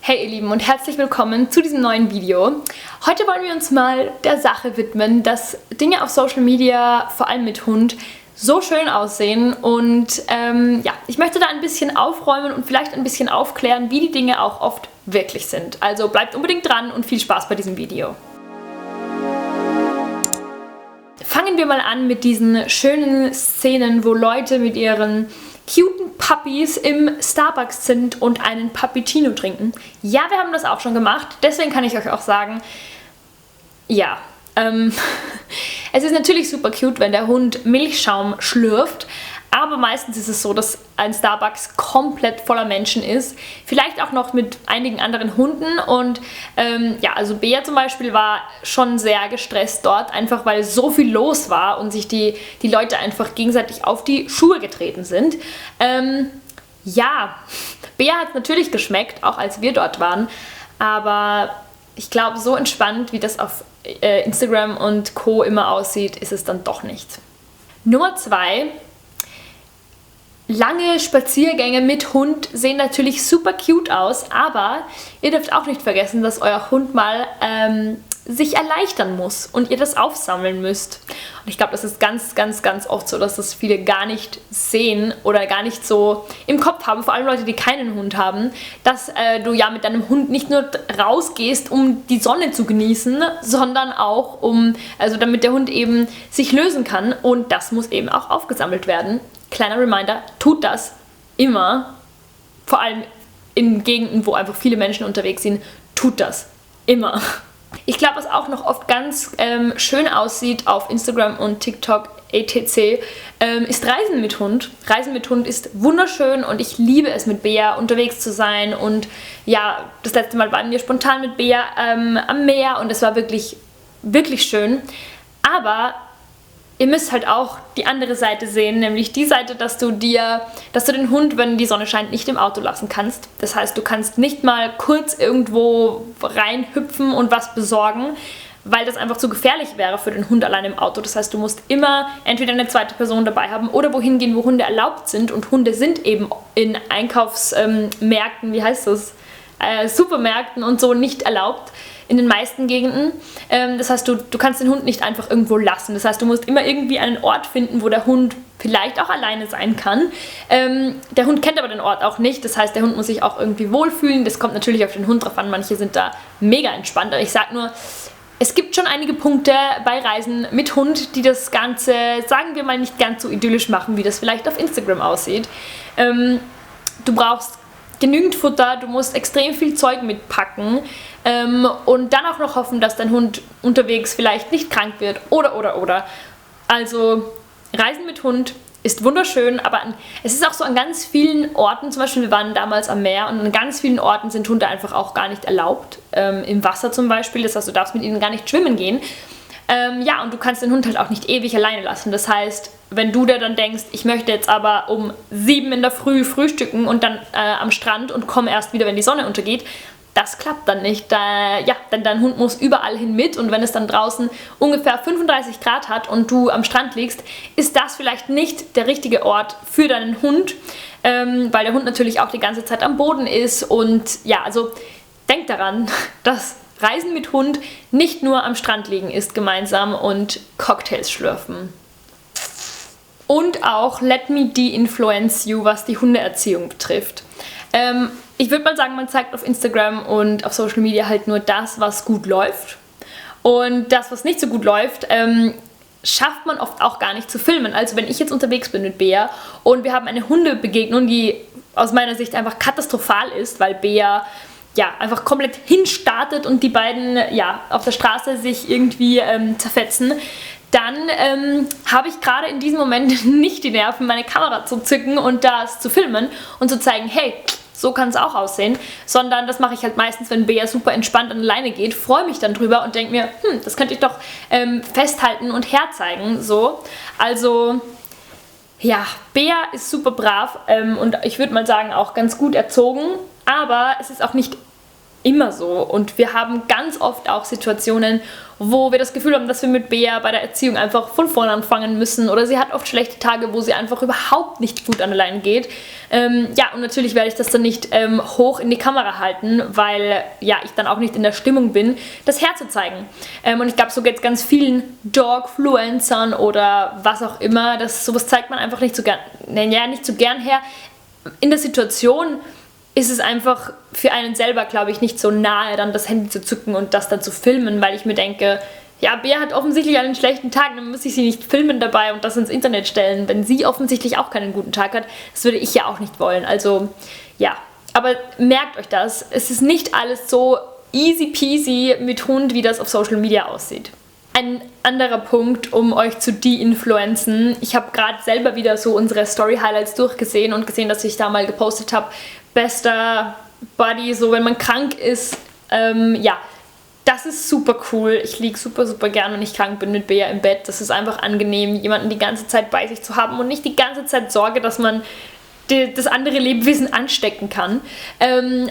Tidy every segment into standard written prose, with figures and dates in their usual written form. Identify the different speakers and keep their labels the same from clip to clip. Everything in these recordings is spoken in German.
Speaker 1: Hey ihr Lieben und herzlich willkommen zu diesem neuen Video. Heute wollen wir uns mal der Sache widmen, dass Dinge auf Social Media, vor allem mit Hund, so schön aussehen und ich möchte da ein bisschen aufräumen und vielleicht ein bisschen aufklären, wie die Dinge auch oft wirklich sind. Also bleibt unbedingt dran und viel Spaß bei diesem Video. Fangen wir mal an mit diesen schönen Szenen, wo Leute mit ihren cuten Puppies im Starbucks sind und einen Puppicino trinken. Ja, wir haben das auch schon gemacht, deswegen kann ich euch auch sagen, ja, es ist natürlich super cute, wenn der Hund Milchschaum schlürft, aber meistens ist es so, dass ein Starbucks komplett voller Menschen ist. Vielleicht auch noch mit einigen anderen Hunden und also Bea zum Beispiel war schon sehr gestresst dort, einfach weil so viel los war und sich die Leute einfach gegenseitig auf die Schuhe getreten sind. Bea hat es natürlich geschmeckt, auch als wir dort waren, aber ich glaube, so entspannt, wie das auf Instagram und Co. immer aussieht, ist es dann doch nicht. Nummer 2. Lange Spaziergänge mit Hund sehen natürlich super cute aus, aber ihr dürft auch nicht vergessen, dass euer Hund mal sich erleichtern muss und ihr das aufsammeln müsst. Und ich glaube, das ist ganz, ganz, ganz oft so, dass das viele gar nicht sehen oder gar nicht so im Kopf haben, vor allem Leute, die keinen Hund haben, dass du ja mit deinem Hund nicht nur rausgehst, um die Sonne zu genießen, sondern auch damit der Hund eben sich lösen kann und das muss eben auch aufgesammelt werden. Kleiner Reminder, tut das immer, vor allem in Gegenden, wo einfach viele Menschen unterwegs sind, tut das immer. Ich glaube, was auch noch oft ganz schön aussieht auf Instagram und TikTok etc. Ist Reisen mit Hund. Reisen mit Hund ist wunderschön und ich liebe es, mit Bea unterwegs zu sein und ja, das letzte Mal waren wir spontan mit Bea am Meer und es war wirklich, wirklich schön, aber ihr müsst halt auch die andere Seite sehen, nämlich die Seite, dass du den Hund, wenn die Sonne scheint, nicht im Auto lassen kannst. Das heißt, du kannst nicht mal kurz irgendwo reinhüpfen und was besorgen, weil das einfach zu gefährlich wäre für den Hund allein im Auto. Das heißt, du musst immer entweder eine zweite Person dabei haben oder wohin gehen, wo Hunde erlaubt sind. Und Hunde sind eben in Einkaufsmärkten, Supermärkten und so nicht erlaubt. In den meisten Gegenden. Das heißt, du kannst den Hund nicht einfach irgendwo lassen. Das heißt, du musst immer irgendwie einen Ort finden, wo der Hund vielleicht auch alleine sein kann. Der Hund kennt aber den Ort auch nicht. Das heißt, der Hund muss sich auch irgendwie wohlfühlen. Das kommt natürlich auf den Hund drauf an. Manche sind da mega entspannt. Aber ich sag nur, es gibt schon einige Punkte bei Reisen mit Hund, die das Ganze, sagen wir mal, nicht ganz so idyllisch machen, wie das vielleicht auf Instagram aussieht. Du brauchst genügend Futter, du musst extrem viel Zeug mitpacken und dann auch noch hoffen, dass dein Hund unterwegs vielleicht nicht krank wird oder. Also Reisen mit Hund ist wunderschön, aber es ist auch so an ganz vielen Orten, zum Beispiel wir waren damals am Meer und an ganz vielen Orten sind Hunde einfach auch gar nicht erlaubt, im Wasser zum Beispiel, das heißt, du darfst mit ihnen gar nicht schwimmen gehen. Und du kannst den Hund halt auch nicht ewig alleine lassen. Das heißt, wenn du dir dann denkst, ich möchte jetzt aber um 7 in der Früh frühstücken und dann am Strand und komme erst wieder, wenn die Sonne untergeht, das klappt dann nicht. Denn dein Hund muss überall hin mit und wenn es dann draußen ungefähr 35 Grad hat und du am Strand liegst, ist das vielleicht nicht der richtige Ort für deinen Hund, weil der Hund natürlich auch die ganze Zeit am Boden ist und also denk daran, dass Reisen mit Hund nicht nur am Strand liegen ist gemeinsam und Cocktails schlürfen. Und auch let me de-influence you, was die Hundeerziehung betrifft. Ich würde mal sagen, man zeigt auf Instagram und auf Social Media halt nur das, was gut läuft. Und das, was nicht so gut läuft, schafft man oft auch gar nicht zu filmen. Also wenn ich jetzt unterwegs bin mit Bea und wir haben eine Hundebegegnung, die aus meiner Sicht einfach katastrophal ist, weil Bea einfach komplett hinstartet und die beiden auf der Straße sich irgendwie zerfetzen, dann habe ich gerade in diesem Moment nicht die Nerven, meine Kamera zu zücken und das zu filmen und zu zeigen, hey, so kann es auch aussehen, sondern das mache ich halt meistens, wenn Bea super entspannt an alleine geht, freue mich dann drüber und denke mir, das könnte ich doch festhalten und herzeigen, so. Also Bea ist super brav und ich würde mal sagen auch ganz gut erzogen, aber es ist auch nicht immer so. Und wir haben ganz oft auch Situationen, wo wir das Gefühl haben, dass wir mit Bea bei der Erziehung einfach von vorne anfangen müssen. Oder sie hat oft schlechte Tage, wo sie einfach überhaupt nicht gut an allein geht. Ja, und natürlich werde ich das dann nicht hoch in die Kamera halten, weil ja, ich dann auch nicht in der Stimmung bin, das herzuzeigen. Und ich glaube, so geht es ganz vielen Dogfluencern oder was auch immer. Sowas zeigt man einfach nicht so gern, nicht so gern her. In der Situation ist es einfach für einen selber, glaube ich, nicht so nahe, dann das Handy zu zücken und das dann zu filmen, weil ich mir denke, ja, Bea hat offensichtlich einen schlechten Tag, dann muss ich sie nicht filmen dabei und das ins Internet stellen, wenn sie offensichtlich auch keinen guten Tag hat. Das würde ich ja auch nicht wollen. Also, ja. Aber merkt euch das, es ist nicht alles so easy peasy mit Hund, wie das auf Social Media aussieht. Ein anderer Punkt, um euch zu de-influenzen. Ich habe gerade selber wieder so unsere Story-Highlights durchgesehen und gesehen, dass ich da mal gepostet habe, bester Buddy, so wenn man krank ist. Ja, das ist super cool. Ich liege super, super gern, wenn ich krank bin mit Bea im Bett. Das ist einfach angenehm, jemanden die ganze Zeit bei sich zu haben und nicht die ganze Zeit Sorge, dass man das andere Lebewesen anstecken kann.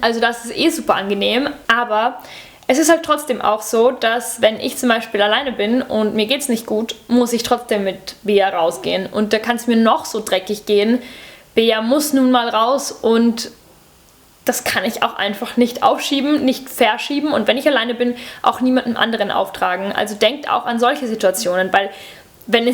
Speaker 1: Also das ist super angenehm, aber es ist halt trotzdem auch so, dass wenn ich zum Beispiel alleine bin und mir geht's nicht gut, muss ich trotzdem mit Bea rausgehen. Und da kann es mir noch so dreckig gehen. Bea muss nun mal raus und das kann ich auch einfach nicht aufschieben, nicht verschieben und wenn ich alleine bin, auch niemandem anderen auftragen. Also denkt auch an solche Situationen, weil wenn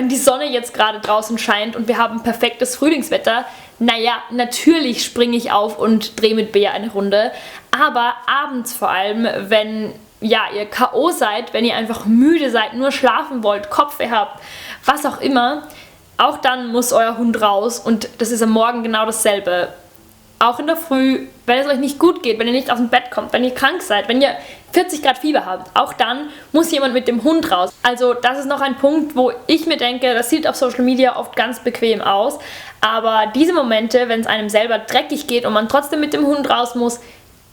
Speaker 1: die Sonne jetzt gerade draußen scheint und wir haben perfektes Frühlingswetter, naja, natürlich springe ich auf und drehe mit Bea eine Runde, aber abends vor allem, wenn ja, ihr K.O. seid, wenn ihr einfach müde seid, nur schlafen wollt, Kopfweh habt, was auch immer, auch dann muss euer Hund raus und das ist am Morgen genau dasselbe. Auch in der Früh, wenn es euch nicht gut geht, wenn ihr nicht aus dem Bett kommt, wenn ihr krank seid, wenn ihr 40 Grad Fieber habt, auch dann muss jemand mit dem Hund raus. Also das ist noch ein Punkt, wo ich mir denke, das sieht auf Social Media oft ganz bequem aus, aber diese Momente, wenn es einem selber dreckig geht und man trotzdem mit dem Hund raus muss,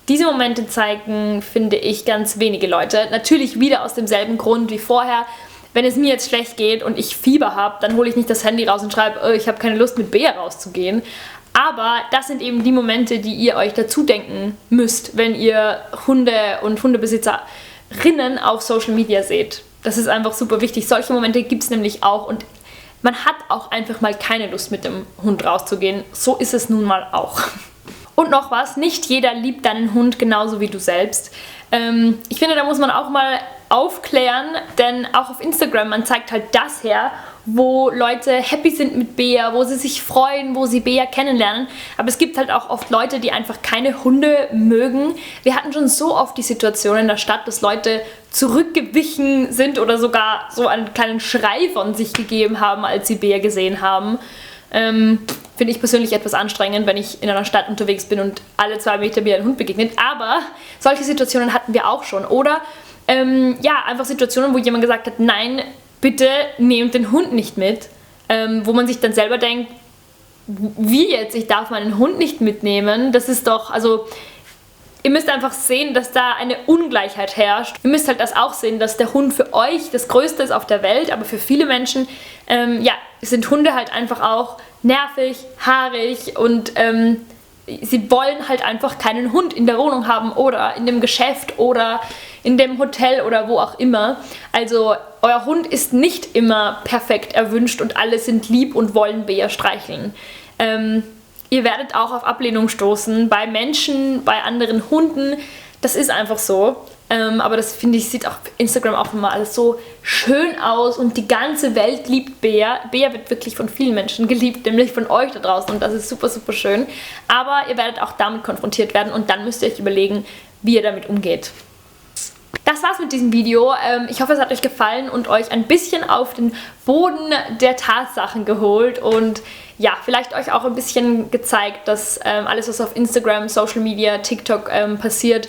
Speaker 1: diese Momente zeigen, finde ich, ganz wenige Leute. Natürlich wieder aus demselben Grund wie vorher. Wenn es mir jetzt schlecht geht und ich Fieber habe, dann hole ich nicht das Handy raus und schreibe, ich habe keine Lust mit Bea rauszugehen. Aber das sind eben die Momente, die ihr euch dazu denken müsst, wenn ihr Hunde und Hundebesitzerinnen auf Social Media seht. Das ist einfach super wichtig. Solche Momente gibt es nämlich auch und man hat auch einfach mal keine Lust mit dem Hund rauszugehen. So ist es nun mal auch. Und noch was, nicht jeder liebt deinen Hund genauso wie du selbst. Ich finde, da muss man auch mal aufklären, denn auch auf Instagram, man zeigt halt das her, wo Leute happy sind mit Bea, wo sie sich freuen, wo sie Bea kennenlernen. Aber es gibt halt auch oft Leute, die einfach keine Hunde mögen. Wir hatten schon so oft die Situation in der Stadt, dass Leute zurückgewichen sind oder sogar so einen kleinen Schrei von sich gegeben haben, als sie Bea gesehen haben. Finde ich persönlich etwas anstrengend, wenn ich in einer Stadt unterwegs bin und alle 2 Meter mir ein Hund begegnet. Aber solche Situationen hatten wir auch schon. Oder ja, einfach Situationen, wo jemand gesagt hat, nein, bitte nehmt den Hund nicht mit. Wo man sich dann selber denkt, wie jetzt? Ich darf meinen Hund nicht mitnehmen. Das ist doch, also ihr müsst einfach sehen, dass da eine Ungleichheit herrscht. Ihr müsst halt das auch sehen, dass der Hund für euch das Größte ist auf der Welt, aber für viele Menschen, ja, sind Hunde halt einfach auch nervig, haarig und sie wollen halt einfach keinen Hund in der Wohnung haben oder in dem Geschäft oder in dem Hotel oder wo auch immer. Also euer Hund ist nicht immer perfekt erwünscht und alle sind lieb und wollen Bea streicheln. Ihr werdet auch auf Ablehnung stoßen bei Menschen, bei anderen Hunden. Das ist einfach so. Aber das, finde ich, sieht auf Instagram auch immer alles so schön aus und die ganze Welt liebt Bea. Bea wird wirklich von vielen Menschen geliebt, nämlich von euch da draußen und das ist super, super schön. Aber ihr werdet auch damit konfrontiert werden und dann müsst ihr euch überlegen, wie ihr damit umgeht. Das war's mit diesem Video. Ich hoffe, es hat euch gefallen und euch ein bisschen auf den Boden der Tatsachen geholt und ja, vielleicht euch auch ein bisschen gezeigt, dass alles, was auf Instagram, Social Media, TikTok passiert,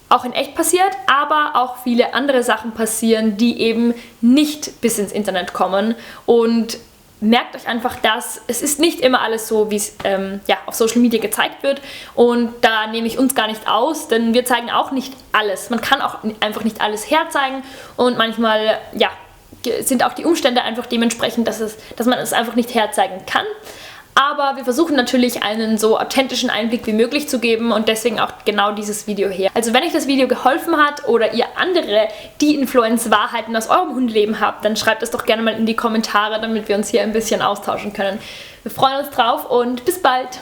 Speaker 1: auch in echt passiert, aber auch viele andere Sachen passieren, die eben nicht bis ins Internet kommen. Und merkt euch einfach, dass es ist nicht immer alles so, wie es ja, auf Social Media gezeigt wird. Und da nehme ich uns gar nicht aus, denn wir zeigen auch nicht alles. Man kann auch einfach nicht alles herzeigen und manchmal ja, sind auch die Umstände einfach dementsprechend, dass man es einfach nicht herzeigen kann. Aber wir versuchen natürlich einen so authentischen Einblick wie möglich zu geben und deswegen auch genau dieses Video hier. Also wenn euch das Video geholfen hat oder ihr andere De-Influence-Wahrheiten aus eurem Hundeleben habt, dann schreibt es doch gerne mal in die Kommentare, damit wir uns hier ein bisschen austauschen können. Wir freuen uns drauf und bis bald!